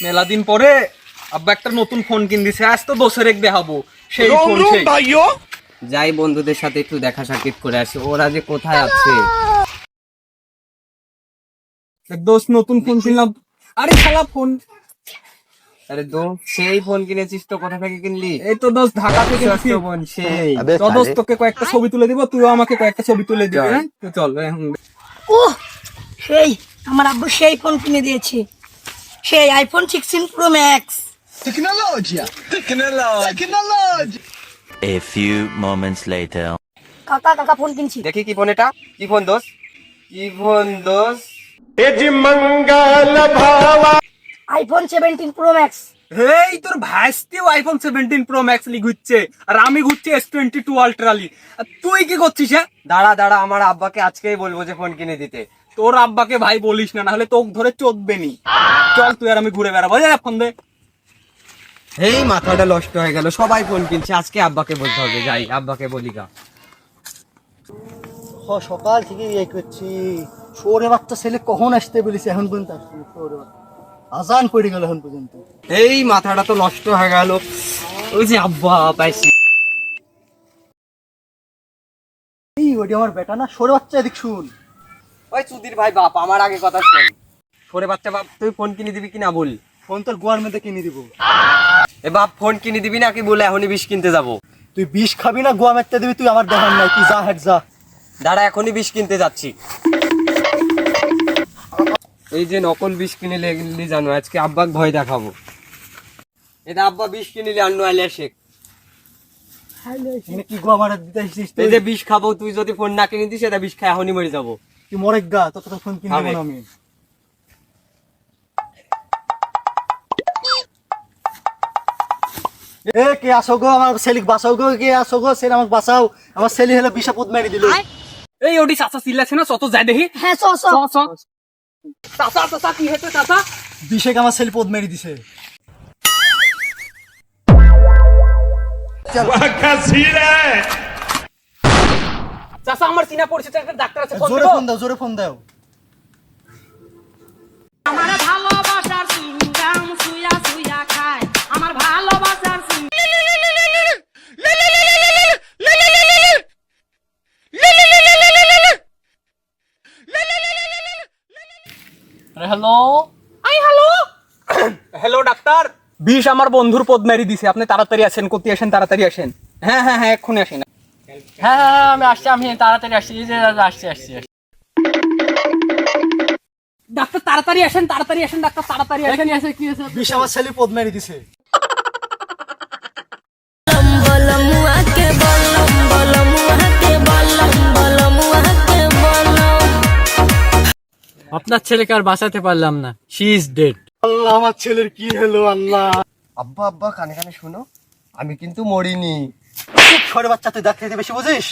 মেলা দিন পরে আব্বা একটা নতুন ফোন কিন দিছে, আজ তো দোষের এক দেখাবো সেই ফোন। যাই বন্ধুদের সাথে একটু দেখা সাক্ষাৎ করে আসি, ওরা যে কোথায় আছে। দোষ নতুন ফোন কিনলাম। আরে শালা ফোন, আরে সেই ফোন কিনেছিস তো, কোথা থেকে কিনলি? এই তো দোষ ঢাকা থেকে কিনছি। ফোন সেই। তো দোষ তোকে কয়েকটা ছবি তুলে দিব, তুইও আমাকে কয়েকটা ছবি তুলে দিবি। হ্যাঁ তো চল এখন। ওহ, সেই আমার আব্বু সেই ফোন কিনে দিয়েছে, সেই iPhone 16 pro max. A few moments later. কাকা কাকা ফোন কিনছি। দেখি কি ফোন এটা, কি ফোন দোষ, কি ফোন দোষ? IPhone 17 pro max. এই তোর ভাইস্তিও আইফোন 17 প্রো ম্যাক্স লি ঘুরছে, আর আমি ঘুরছি S22 আলট্রা লি। আর তুই কি করছিস? হ্যাঁ দাঁড়া দাঁড়া, আমার আব্বাকে আজকেই বলবো যে ফোন কিনে দিতে। তোর আব্বাকে ভাই বলিস না, নাহলে তোকে ধরে চোদবে নি। চল তুই আর আমি ঘুরে বেড়াবো, যা ফোন দে। এই মাথাটা নষ্ট হয়ে গেল, সবাই ফোন কিনছে, আজকে আব্বাকে বলতে হবে। যাই আব্বাকে বলি গা। সকাল থেকে এই করছি, শোরে বাচ্চা ছেলে কখন আসতে বলেছে, এখন পর্যন্ত আসছে না। শোরে বাচ্চা আজান পড়ে গেল এখন পর্যন্ত। এই মাথাটা তো নষ্ট হয়ে গেল। ওই যে আব্বা পাইছি। এই ওটি আমার বেটা না, শোরে বাচ্চা এদিক শুন। ওই চুদির ভাই বাপ, আমার আগে কথা শোন। সরে বাচ্চা বাপ, তুই ফোন কিনে দিবি কিনা বল। ফোন তোর গোয়ার মধ্যে কিনে দিব। এ বাপ, ফোন কিনে দিবি নাকি বলে এখনই বিষ কিনতে যাবো? তুই বিষ খাবি না গোয়া মারতে দিবি, তুই আমার দেখার নাই, তুই যা হেড যা। দাঁড়া, এখনই বিষ কিনতে যাচ্ছি। এই যে নকল বিষ কিনে লেগলি জানো, আজকে আব্বাক ভয় দেখাবো। এটা আব্বা বিষ কিনিলে আন্নু আলিয়া শেখ। কি গোয়া মারা দিতে আসছিস এই যে বিষ খাবো, তুই যদি ফোন না কিনে দিস এটা বিষ খাই এখনই মরে যাবো। তুই মরে গা, তোর কথা ফোন কিনে দেবো না আমি। এ কে আসো গো, আমার ছেলে বাঁচাও গো, কে আসো গো, ছেলে আমাকে বাঁচাও, আমার ছেলে হলো বিষাপদ মেরে দিল। এই ওটি চাচা চিল্লাছে না, চত যাই দেখি। হ্যাঁ চ চ। চাচা চাচা কি হয়েছে চাচা? বিষে আমার ছেলে পদ মেরে দিছে। চাচা আমার চিনা পরিচিত একটা ডাক্তার আছে, ফোন জোরে দেবো? ফোন দাও, জোরে ফোন দাও। আমার ভালোবাসার চুইংগাম সুইয়া সুইয়া খায়, আমার ভালোবাসার হ্যালো হ্যালো ডাক্তার, বিষ আমার বন্ধুর পদ মেরি দিছে, আপনি তাড়াতাড়ি আসেন, কোথায় আসেন, তাড়াতাড়ি আসেন। হ্যাঁ হ্যাঁ হ্যাঁ, এক্ষুনি আসেন। হ্যাঁ হ্যাঁ হ্যাঁ, আমি আসছি, আমি তাড়াতাড়ি আসছি, এই যে আসছি আসছি আসছি। ডাক্তার তাড়াতাড়ি আসেন, তাড়াতাড়ি আসেন, ডাক্তার তাড়াতাড়ি আসেন। এখানে আছে কি আছে? বিষ আমার ছেলে পদ মেরে দিছে। আপনার ছেলেকে আর বাঁচাতে পারলাম না, শি ইজ ডেড। আল্লাহ, আমার ছেলের কি হলো আল্লাহ। আব্বা আব্বা, কানে কানে শোনো, আমি কিন্তু মরিনি। শোরে বাচ্চা, তুই ডাক্তার বেশি বুঝিস।